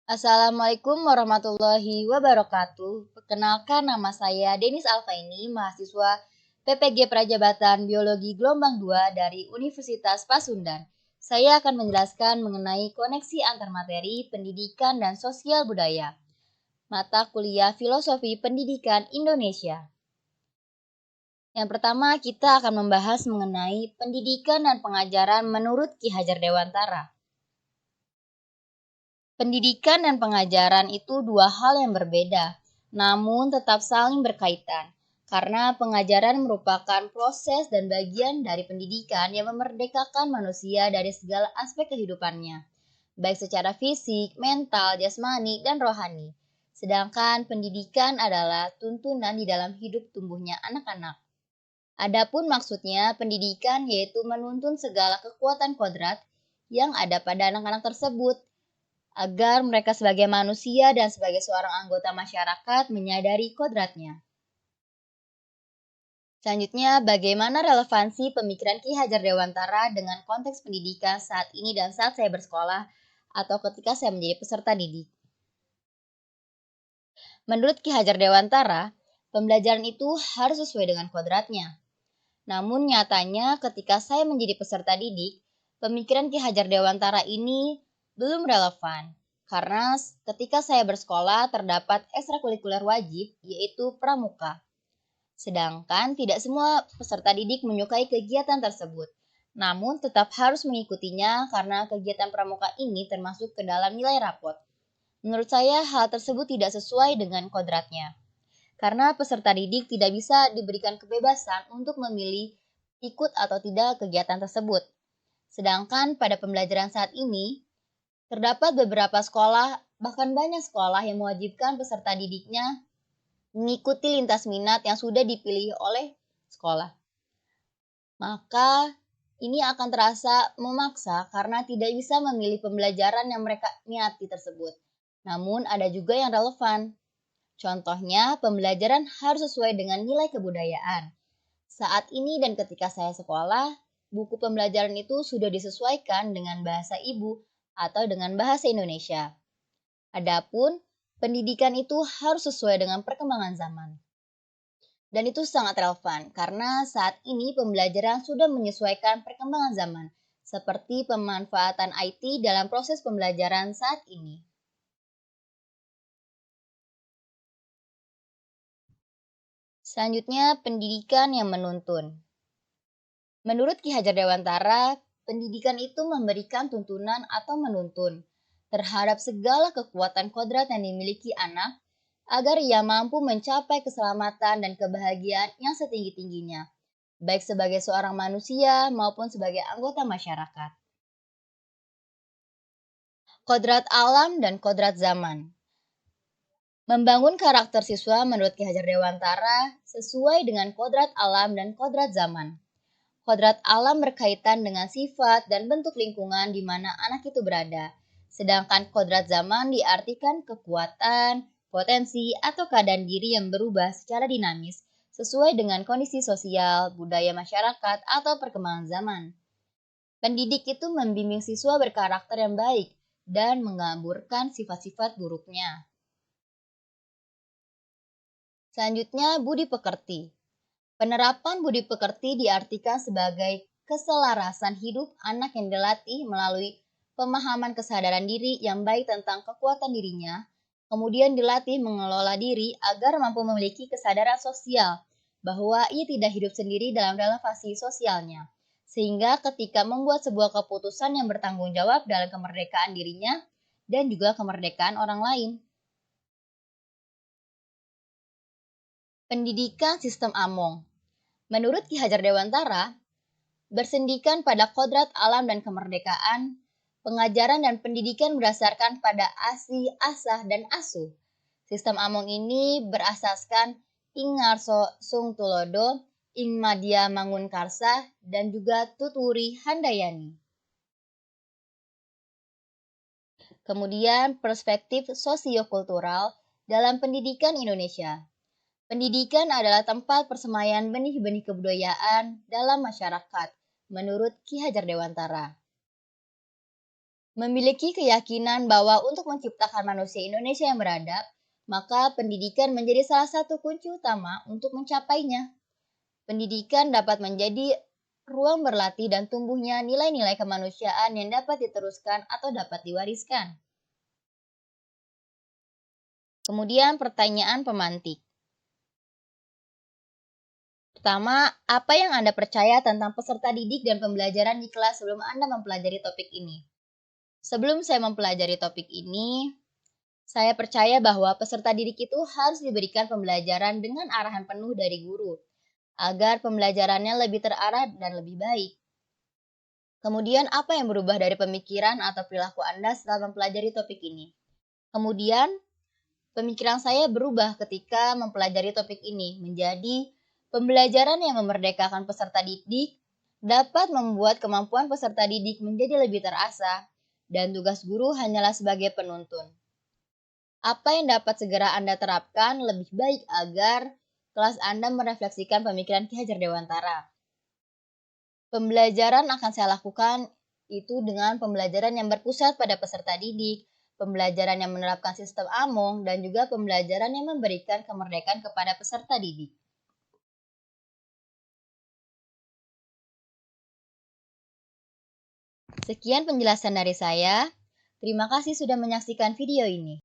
Assalamualaikum warahmatullahi wabarakatuh. Perkenalkan nama saya Denis Alfaini, mahasiswa PPG Prajabatan Biologi Gelombang 2 dari Universitas Pasundan. Saya akan menjelaskan mengenai koneksi antar materi, pendidikan, dan sosial budaya. Mata kuliah Filosofi Pendidikan Indonesia. Yang pertama, kita akan membahas mengenai pendidikan dan pengajaran menurut Ki Hajar Dewantara. Pendidikan dan pengajaran itu dua hal yang berbeda, namun tetap saling berkaitan, karena pengajaran merupakan proses dan bagian dari pendidikan yang memerdekakan manusia dari segala aspek kehidupannya, baik secara fisik, mental, jasmani, dan rohani. Sedangkan pendidikan adalah tuntunan di dalam hidup tumbuhnya anak-anak. Adapun maksudnya, pendidikan yaitu menuntun segala kekuatan kodrat yang ada pada anak-anak tersebut, agar mereka sebagai manusia dan sebagai seorang anggota masyarakat menyadari kodratnya. Selanjutnya, bagaimana relevansi pemikiran Ki Hajar Dewantara dengan konteks pendidikan saat ini dan saat saya bersekolah atau ketika saya menjadi peserta didik? Menurut Ki Hajar Dewantara, pembelajaran itu harus sesuai dengan kodratnya. Namun nyatanya ketika saya menjadi peserta didik, pemikiran Ki Hajar Dewantara ini belum relevan. Karena ketika saya bersekolah terdapat ekstrakurikuler wajib, yaitu pramuka. Sedangkan tidak semua peserta didik menyukai kegiatan tersebut. Namun tetap harus mengikutinya karena kegiatan pramuka ini termasuk ke dalam nilai rapot. Menurut saya hal tersebut tidak sesuai dengan kodratnya. Karena peserta didik tidak bisa diberikan kebebasan untuk memilih ikut atau tidak kegiatan tersebut. Sedangkan pada pembelajaran saat ini, terdapat beberapa sekolah, bahkan banyak sekolah yang mewajibkan peserta didiknya mengikuti lintas minat yang sudah dipilih oleh sekolah. Maka ini akan terasa memaksa karena tidak bisa memilih pembelajaran yang mereka niati tersebut. Namun ada juga yang relevan. Contohnya, pembelajaran harus sesuai dengan nilai kebudayaan. Saat ini dan ketika saya sekolah, buku pembelajaran itu sudah disesuaikan dengan bahasa ibu atau dengan bahasa Indonesia. Adapun pendidikan itu harus sesuai dengan perkembangan zaman. Dan itu sangat relevan karena saat ini pembelajaran sudah menyesuaikan perkembangan zaman, seperti pemanfaatan IT dalam proses pembelajaran saat ini. Selanjutnya, pendidikan yang menuntun. Menurut Ki Hajar Dewantara, pendidikan itu memberikan tuntunan atau menuntun terhadap segala kekuatan kodrat yang dimiliki anak agar ia mampu mencapai keselamatan dan kebahagiaan yang setinggi-tingginya, baik sebagai seorang manusia maupun sebagai anggota masyarakat. Kodrat alam dan kodrat zaman. Membangun karakter siswa menurut Ki Hajar Dewantara sesuai dengan kodrat alam dan kodrat zaman. Kodrat alam berkaitan dengan sifat dan bentuk lingkungan di mana anak itu berada. Sedangkan kodrat zaman diartikan kekuatan, potensi, atau keadaan diri yang berubah secara dinamis sesuai dengan kondisi sosial, budaya masyarakat, atau perkembangan zaman. Pendidik itu membimbing siswa berkarakter yang baik dan mengaburkan sifat-sifat buruknya. Selanjutnya, budi pekerti. Penerapan budi pekerti diartikan sebagai keselarasan hidup anak yang dilatih melalui pemahaman kesadaran diri yang baik tentang kekuatan dirinya, kemudian dilatih mengelola diri agar mampu memiliki kesadaran sosial bahwa ia tidak hidup sendiri dalam relasi sosialnya. Sehingga ketika membuat sebuah keputusan yang bertanggung jawab dalam kemerdekaan dirinya dan juga kemerdekaan orang lain. Pendidikan sistem Among. Menurut Ki Hajar Dewantara, bersendikan pada kodrat alam dan kemerdekaan, pengajaran dan pendidikan berdasarkan pada asih, asah, dan asuh. Sistem Among ini berasaskan Ing Ngarso Sung Tulodo, Ing Madya Mangun Karsa, dan juga Tuturi Handayani. Kemudian perspektif sosiokultural dalam pendidikan Indonesia. Pendidikan adalah tempat persemaian benih-benih kebudayaan dalam masyarakat, menurut Ki Hajar Dewantara. memiliki keyakinan bahwa untuk menciptakan manusia Indonesia yang beradab, maka pendidikan menjadi salah satu kunci utama untuk mencapainya. Pendidikan dapat menjadi ruang berlatih dan tumbuhnya nilai-nilai kemanusiaan yang dapat diteruskan atau dapat diwariskan. Kemudian pertanyaan pemantik. Pertama, apa yang Anda percaya tentang peserta didik dan pembelajaran di kelas sebelum Anda mempelajari topik ini? Sebelum saya mempelajari topik ini, saya percaya bahwa peserta didik itu harus diberikan pembelajaran dengan arahan penuh dari guru, agar pembelajarannya lebih terarah dan lebih baik. Kemudian, apa yang berubah dari pemikiran atau perilaku Anda setelah mempelajari topik ini? Kemudian, pemikiran saya berubah ketika mempelajari topik ini menjadi pembelajaran yang memerdekakan peserta didik dapat membuat kemampuan peserta didik menjadi lebih terasah dan tugas guru hanyalah sebagai penuntun. Apa yang dapat segera Anda terapkan lebih baik agar kelas Anda merefleksikan pemikiran Ki Hajar Dewantara? Pembelajaran akan saya lakukan itu dengan pembelajaran yang berpusat pada peserta didik, pembelajaran yang menerapkan sistem Among, dan juga pembelajaran yang memberikan kemerdekaan kepada peserta didik. Sekian penjelasan dari saya. Terima kasih sudah menyaksikan video ini.